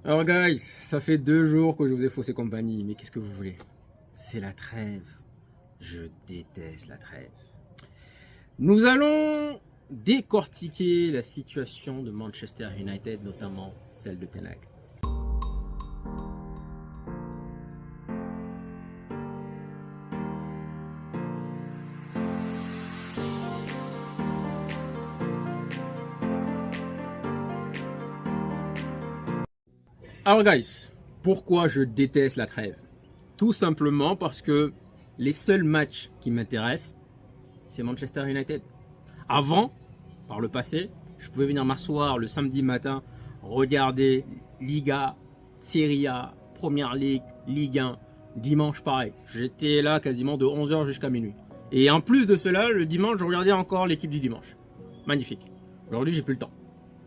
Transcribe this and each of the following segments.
Alors guys, ça fait 2 jours que je vous ai faussé compagnie, mais qu'est-ce que vous voulez? C'est la trêve. Je déteste la trêve. Nous allons décortiquer la situation de Manchester United, notamment celle de Ten Hag. Alors guys, pourquoi je déteste la trêve? Tout simplement parce que les seuls matchs qui m'intéressent, c'est Manchester United. Avant, par le passé, je pouvais venir m'asseoir le samedi matin, regarder Liga, Serie A, Première Ligue, Ligue 1, dimanche pareil. J'étais là quasiment de 11h jusqu'à minuit. Et en plus de cela, le dimanche, je regardais encore l'équipe du dimanche. Magnifique. Aujourd'hui, j'ai plus le temps.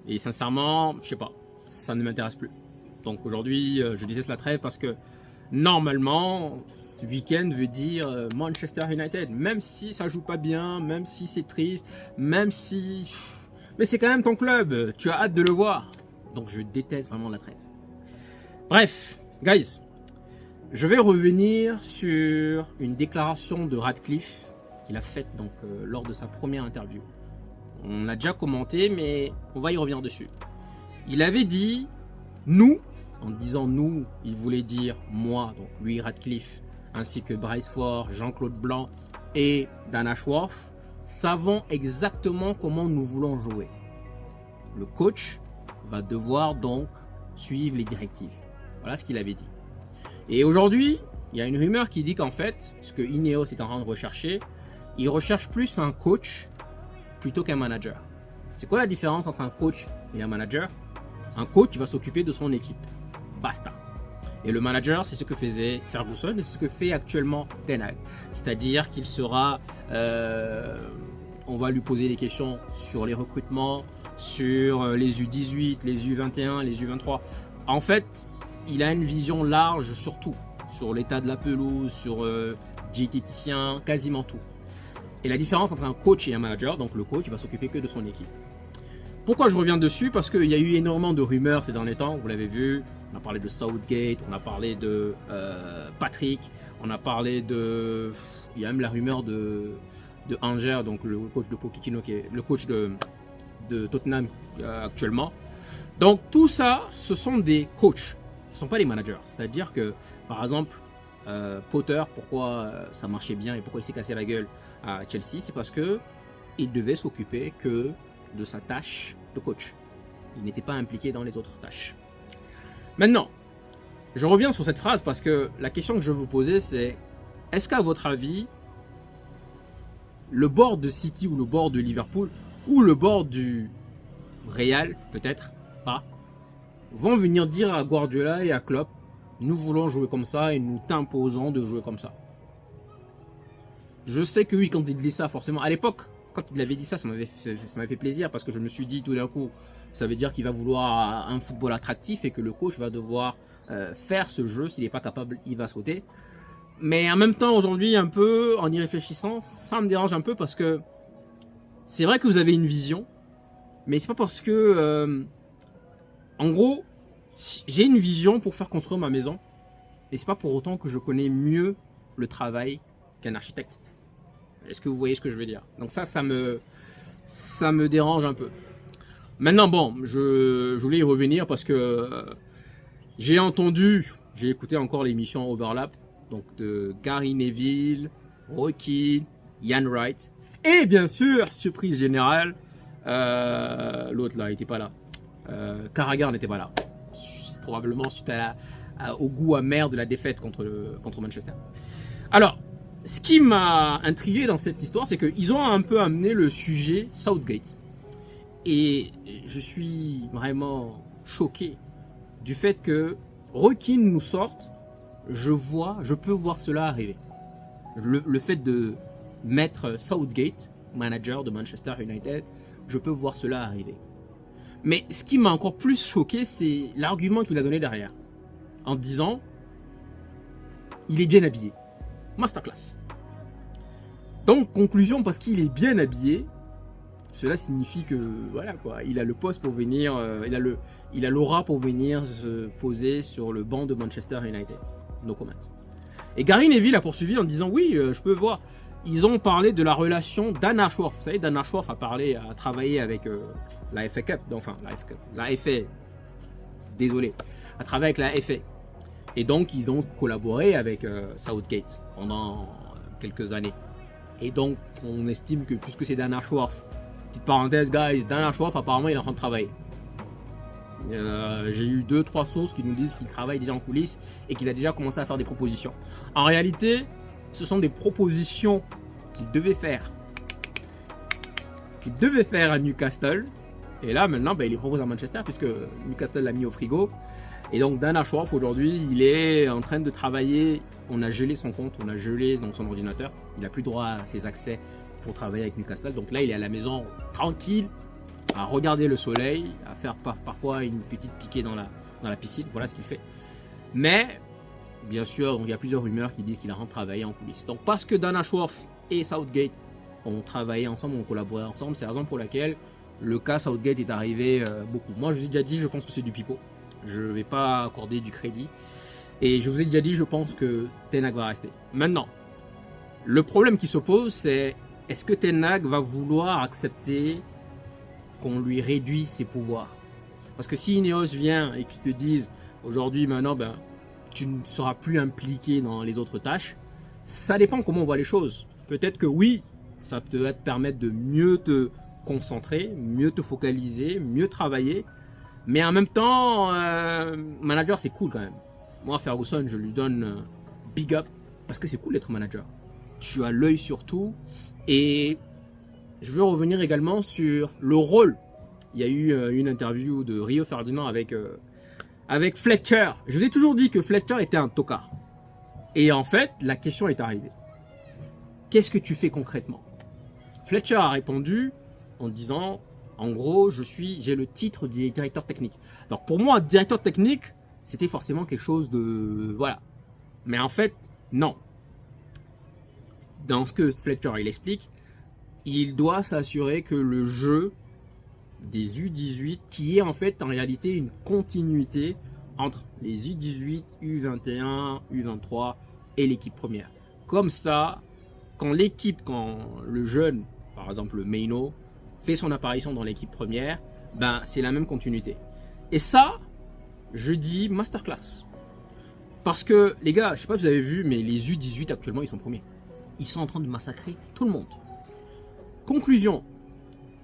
Et sincèrement, je sais pas, ça ne m'intéresse plus. Donc aujourd'hui, je déteste la trêve parce que normalement, ce week-end veut dire Manchester United. Même si ça joue pas bien, même si c'est triste, même si... Mais c'est quand même ton club, tu as hâte de le voir. Donc je déteste vraiment la trêve. Bref, guys, je vais revenir sur une déclaration de Radcliffe qu'il a faite donc, lors de sa première interview. On a déjà commenté, mais on va y revenir dessus. Il avait dit, nous, en disant nous, il voulait dire moi, donc lui Radcliffe, ainsi que Bryce Ford, Jean-Claude Blanc et Dan Ashworth, savons exactement comment nous voulons jouer. Le coach va devoir donc suivre les directives. Voilà ce qu'il avait dit. Et aujourd'hui, il y a une rumeur qui dit qu'en fait, ce que Ineos est en train de rechercher, il recherche plus un coach plutôt qu'un manager. C'est quoi la différence entre un coach et un manager? Un coach qui va s'occuper de son équipe. Basta. Et le manager, c'est ce que faisait Ferguson et c'est ce que fait actuellement Ten Hag. C'est-à-dire qu'il sera... on va lui poser des questions sur les recrutements, sur les U18, les U21, les U23. En fait, il a une vision large sur tout. Sur l'état de la pelouse, sur diététicien, quasiment tout. Et la différence entre un coach et un manager, donc le coach, il va s'occuper que de son équipe. Pourquoi je reviens dessus? Parce qu'il y a eu énormément de rumeurs ces derniers temps, vous l'avez vu. On a parlé de Southgate, on a parlé de Patrick, on a parlé de... Il y a même la rumeur de Anger, donc le coach de Pochettino, qui est le coach de Tottenham actuellement. Donc tout ça, ce sont des coachs, ce ne sont pas des managers. C'est-à-dire que, par exemple, Potter, pourquoi ça marchait bien et pourquoi il s'est cassé la gueule à Chelsea, c'est parce que il devait s'occuper que de sa tâche de coach. Il n'était pas impliqué dans les autres tâches. Maintenant, je reviens sur cette phrase parce que la question que je vais vous poser, c'est est-ce qu'à votre avis, le board de City ou le board de Liverpool ou le board du Real, peut-être pas, vont venir dire à Guardiola et à Klopp, nous voulons jouer comme ça et nous t'imposons de jouer comme ça? Je sais que oui, quand il dit ça, forcément, à l'époque, quand il avait dit ça, ça m'avait fait plaisir parce que je me suis dit tout d'un coup, ça veut dire qu'il va vouloir un football attractif et que le coach va devoir faire ce jeu. S'il n'est pas capable, il va sauter. Mais en même temps, aujourd'hui, un peu, en y réfléchissant, ça me dérange un peu parce que c'est vrai que vous avez une vision, mais c'est pas parce que, en gros, j'ai une vision pour faire construire ma maison, et c'est pas pour autant que je connais mieux le travail qu'un architecte. Est-ce que vous voyez ce que je veux dire? Donc ça me dérange un peu. Maintenant, bon, je voulais y revenir parce que j'ai écouté encore l'émission Overlap, donc de Gary Neville, Rocky, Ian Wright, et bien sûr, surprise générale, l'autre là, il n'était pas là. Carragher n'était pas là. Probablement suite au goût amer de la défaite contre Manchester. Alors, ce qui m'a intrigué dans cette histoire, c'est qu'ils ont un peu amené le sujet Southgate. Et je suis vraiment choqué du fait que Rocky nous sorte, je peux voir cela arriver. Le fait de mettre Southgate, manager de Manchester United, je peux voir cela arriver. Mais ce qui m'a encore plus choqué, c'est l'argument qu'il a donné derrière. En disant, il est bien habillé. Masterclass. Donc, conclusion, parce qu'il est bien habillé, cela signifie que voilà quoi, il a le poste pour venir, il a l'aura pour venir se poser sur le banc de Manchester United. No comment. Et Gary Neville a poursuivi en disant oui, je peux voir. Ils ont parlé de la relation Dan Ashworth. Vous savez, Dan Ashworth a travaillé avec la FA Cup, enfin la FA. Désolé, a travaillé avec la FA. Et donc ils ont collaboré avec Southgate pendant quelques années. Et donc on estime que puisque c'est Dan Ashworth, petite parenthèse guys, Dan Ashworth apparemment il est en train de travailler. J'ai eu 2-3 sources qui nous disent qu'il travaille déjà en coulisses et qu'il a déjà commencé à faire des propositions. En réalité, ce sont des propositions qu'il devait faire à Newcastle. Et là maintenant il les propose à Manchester puisque Newcastle l'a mis au frigo. Et donc Dan Ashworth aujourd'hui il est en train de travailler. On a gelé son compte, on a gelé dans son ordinateur. Il n'a plus droit à ses accès pour travailler avec Newcastle. Donc là il est à la maison tranquille, à regarder le soleil, à faire parfois une petite piquée dans la piscine. Voilà ce qu'il fait. Mais bien sûr, il y a plusieurs rumeurs qui disent qu'il a rentré travailler en coulisses. Donc parce que Dan Ashworth et Southgate ont travaillé ensemble, ont collaboré ensemble, c'est la raison pour laquelle le cas Southgate est arrivé beaucoup. Moi je vous ai déjà dit, je pense que c'est du pipeau. Je ne vais pas accorder du crédit. Et je vous ai déjà dit, je pense que Ten Hag va rester. Maintenant, le problème qui se pose, c'est est-ce que Ten Hag va vouloir accepter qu'on lui réduise ses pouvoirs? Parce que si Ineos vient et qu'ils te disent aujourd'hui, maintenant, tu ne seras plus impliqué dans les autres tâches, ça dépend comment on voit les choses. Peut-être que oui, ça peut te permettre de mieux te concentrer, mieux te focaliser, mieux travailler. Mais en même temps, manager, c'est cool quand même. Moi, Ferguson, je lui donne big up parce que c'est cool d'être manager. Tu as l'œil sur tout. Et je veux revenir également sur le rôle. Il y a eu une interview de Rio Ferdinand avec Fletcher. Je vous ai toujours dit que Fletcher était un tocard. Et en fait, la question est arrivée. Qu'est-ce que tu fais concrètement? Fletcher a répondu en disant, en gros, j'ai le titre de directeur technique. Alors pour moi, directeur technique, c'était forcément quelque chose de... Voilà. Mais en fait, non. Dans ce que Fletcher il explique, il doit s'assurer que le jeu des U18, qui est en fait en réalité une continuité entre les U18, U21, U23 et l'équipe première. Comme ça, quand le jeune, par exemple le Maino, fait son apparition dans l'équipe première, c'est la même continuité. Et ça, je dis masterclass. Parce que les gars, je sais pas si vous avez vu, mais les U18 actuellement, ils sont premiers. Ils sont en train de massacrer tout le monde. Conclusion,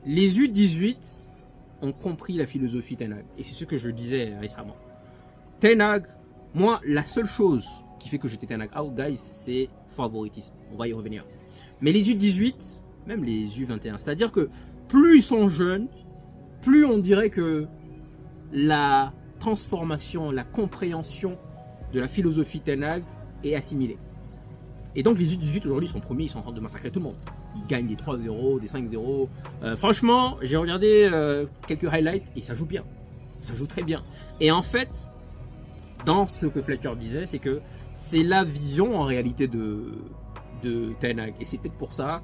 les U18 ont compris la philosophie Ten Hag. Et c'est ce que je disais récemment. Ten Hag, moi, la seule chose qui fait que j'étais Ten Hag out, guys, c'est favoritisme. On va y revenir. Mais les U18, même les U21, c'est-à-dire que plus ils sont jeunes, plus on dirait que la transformation, la compréhension de la philosophie Ten Hag est assimilée. Et donc les U18 aujourd'hui sont premiers, ils sont en train de massacrer tout le monde. Ils gagnent des 3-0, des 5-0. Franchement, j'ai regardé quelques highlights et ça joue bien. Ça joue très bien. Et en fait, dans ce que Fletcher disait, c'est que c'est la vision en réalité de Ten Hag. Et c'est peut-être pour ça,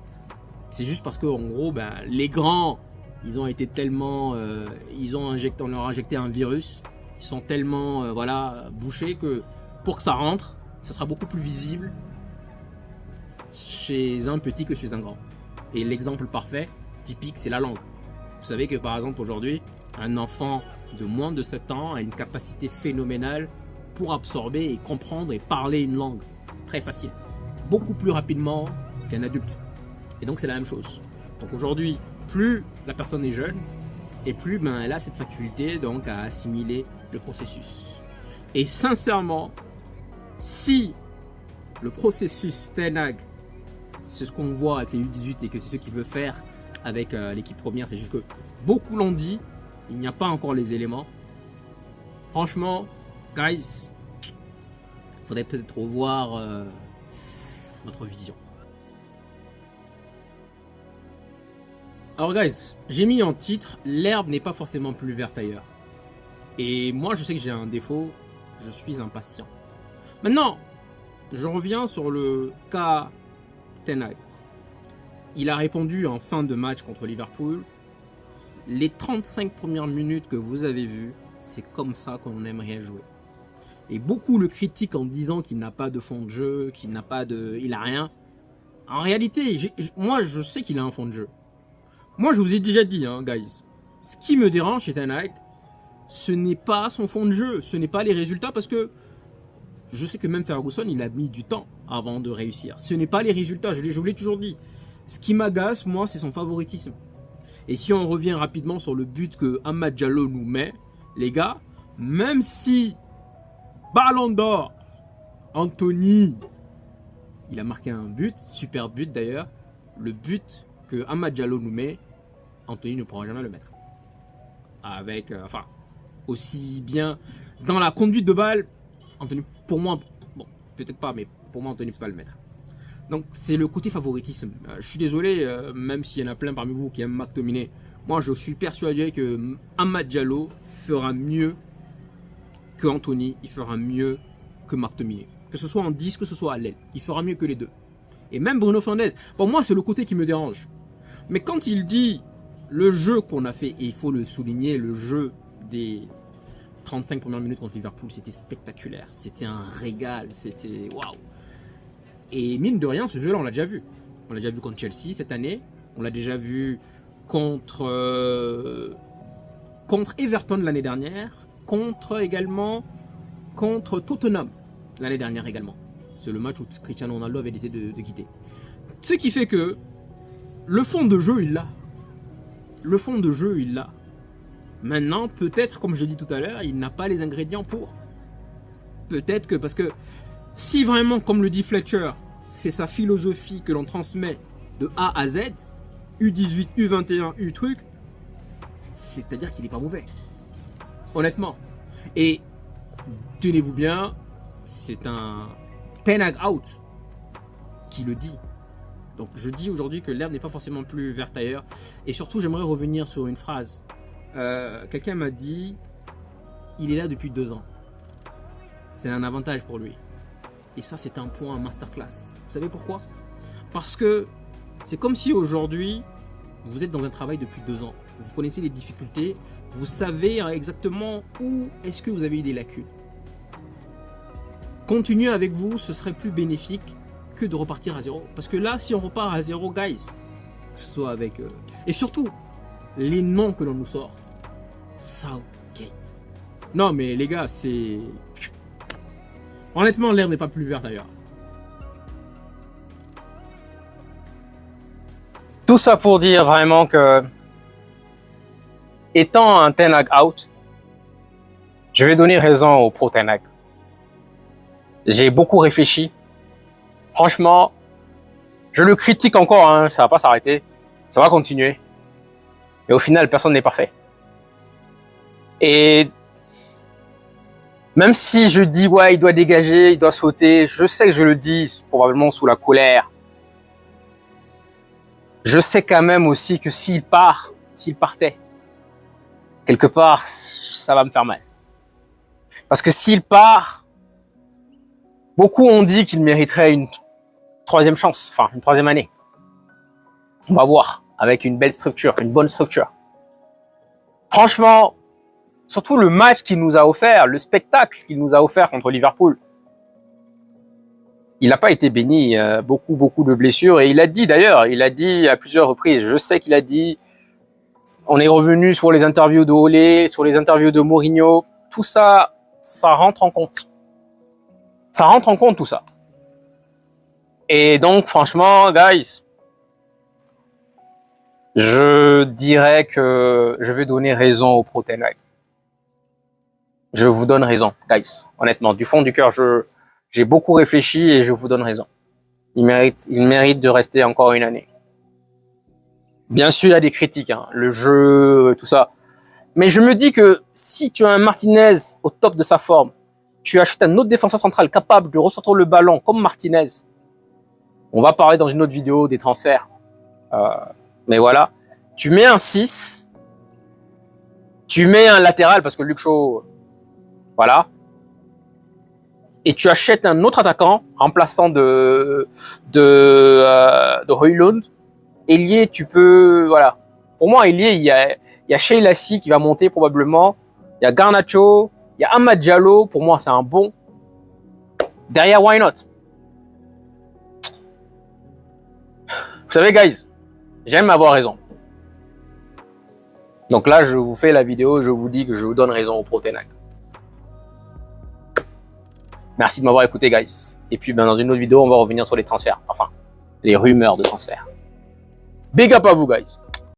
c'est juste parce que en gros, les grands, ils ont été tellement, on leur a injecté un virus. Ils sont tellement bouchés que pour que ça rentre, ça sera beaucoup plus visible chez un petit que chez un grand. Et l'exemple parfait, typique, c'est la langue. Vous savez que par exemple aujourd'hui, un enfant de moins de 7 ans a une capacité phénoménale pour absorber et comprendre et parler une langue. Très facile. Beaucoup plus rapidement qu'un adulte. Et donc c'est la même chose. Donc aujourd'hui, plus la personne est jeune, et plus elle a cette faculté donc à assimiler le processus. Et sincèrement, si le processus Ten Hag, c'est ce qu'on voit avec les U18 et que c'est ce qu'il veut faire avec l'équipe première, c'est juste que beaucoup l'ont dit, il n'y a pas encore les éléments. Franchement, guys, il faudrait peut-être revoir notre vision. Alors guys, j'ai mis en titre, l'herbe n'est pas forcément plus verte ailleurs. Et moi je sais que j'ai un défaut, je suis impatient. Maintenant, je reviens sur le cas Ten Hag. Il a répondu en fin de match contre Liverpool les 35 premières minutes que vous avez vues, c'est comme ça qu'on aimerait jouer. Et beaucoup le critiquent en disant qu'il n'a pas de fond de jeu, qu'il n'a pas de... il a rien. En réalité, moi je sais qu'il a un fond de jeu. Moi je vous ai déjà dit, hein, guys, ce qui me dérange chez Ten Hag, ce n'est pas son fond de jeu, ce n'est pas les résultats, parce que je sais que même Ferguson, il a mis du temps avant de réussir. Ce n'est pas les résultats, je vous l'ai toujours dit. Ce qui m'agace, moi, c'est son favoritisme. Et si on revient rapidement sur le but que Amad Diallo nous met, les gars, même si Ballon d'Or, Anthony, il a marqué un but, super but d'ailleurs, le but que Amad Diallo nous met, Anthony ne pourra jamais le mettre. Avec, enfin, aussi bien dans la conduite de balle, Anthony, pour moi, bon, peut-être pas, mais pour moi, Anthony ne peut pas le mettre. Donc, c'est le côté favoritisme. Je suis désolé, même s'il y en a plein parmi vous qui aiment McTominay, moi, je suis persuadé que Amad Diallo fera mieux que Anthony, il fera mieux que McTominay. Que ce soit en 10, que ce soit à l'aile, il fera mieux que les deux. Et même Bruno Fernandes, pour moi, c'est le côté qui me dérange. Mais quand il dit le jeu qu'on a fait, et il faut le souligner, le jeu des 35 premières minutes contre Liverpool, c'était spectaculaire. C'était un régal, c'était waouh. Et mine de rien, ce jeu-là, on l'a déjà vu. On l'a déjà vu contre Chelsea cette année. On l'a déjà vu contre Everton l'année dernière. Également contre Tottenham l'année dernière également. C'est le match où Cristiano Ronaldo avait décidé de quitter. Ce qui fait que le fond de jeu, il l'a. Le fond de jeu, il l'a. Maintenant, peut-être, comme je l'ai dit tout à l'heure, il n'a pas les ingrédients pour. Peut-être que, parce que si vraiment, comme le dit Fletcher, c'est sa philosophie que l'on transmet de A à Z, U18, U21, U truc, c'est-à-dire qu'il n'est pas mauvais. Honnêtement. Et tenez-vous bien, c'est un Ten Hag out qui le dit. Donc je dis aujourd'hui que l'herbe n'est pas forcément plus verte ailleurs. Et surtout, j'aimerais revenir sur une phrase. Quelqu'un m'a dit, il est là depuis 2 ans. C'est un avantage pour lui. Et ça, c'est un point masterclass. Vous savez pourquoi? Parce que c'est comme si aujourd'hui, vous êtes dans un travail depuis 2 ans. Vous connaissez les difficultés. Vous savez exactement où est-ce que vous avez eu des lacunes. Continuer avec vous, ce serait plus bénéfique que de repartir à zéro. Parce que là, si on repart à zéro, guys, que ce soit avec... et surtout, les noms que l'on nous sort. Southgate. Non, mais les gars, c'est... Honnêtement, l'herbe n'est pas plus verte ailleurs. Tout ça pour dire vraiment que, étant un Ten Hag out, je vais donner raison au pro Ten Hag. J'ai beaucoup réfléchi. Franchement, je le critique encore, hein, ça va pas s'arrêter, ça va continuer. Mais au final, personne n'est parfait. Et même si je dis, ouais, il doit dégager, il doit sauter, je sais que je le dis probablement sous la colère. Je sais quand même aussi que s'il partait, quelque part, ça va me faire mal. Parce que s'il part, beaucoup ont dit qu'il mériterait une 3e chance, enfin une 3e année. On va voir, avec une belle structure, une bonne structure. Franchement, surtout le match qu'il nous a offert, le spectacle qu'il nous a offert contre Liverpool, il n'a pas été béni, beaucoup de blessures. Et il a dit d'ailleurs, il a dit à plusieurs reprises, je sais qu'il a dit, on est revenu sur les interviews de Olé, sur les interviews de Mourinho, tout ça, ça rentre en compte. Ça rentre en compte tout ça. Et donc franchement, guys, je dirais que je vais donner raison au pro Ten Hag. Je vous donne raison, guys. Honnêtement, du fond du cœur, j'ai beaucoup réfléchi et je vous donne raison. Il mérite de rester encore une année. Bien sûr, il y a des critiques, hein, le jeu, tout ça. Mais je me dis que si tu as un Martinez au top de sa forme, tu achètes un autre défenseur central capable de ressortir le ballon comme Martinez. On va parler dans une autre vidéo des transferts. Mais voilà. Tu mets un 6. Tu mets un latéral parce que Luke Shaw, voilà. Et tu achètes un autre attaquant remplaçant de Højlund. Ailier, tu peux, voilà. Pour moi, il y a Shea Lassie qui va monter probablement. Il y a Garnacho. Il y a Amad Diallo. Pour moi, c'est un bon. Derrière, why not? Vous savez, guys, j'aime avoir raison. Donc là, je vous fais la vidéo, je vous dis que je vous donne raison au Proteinac. Merci de m'avoir écouté, guys. Et puis, dans une autre vidéo, on va revenir sur les transferts. Enfin, les rumeurs de transferts. Big up à vous, guys.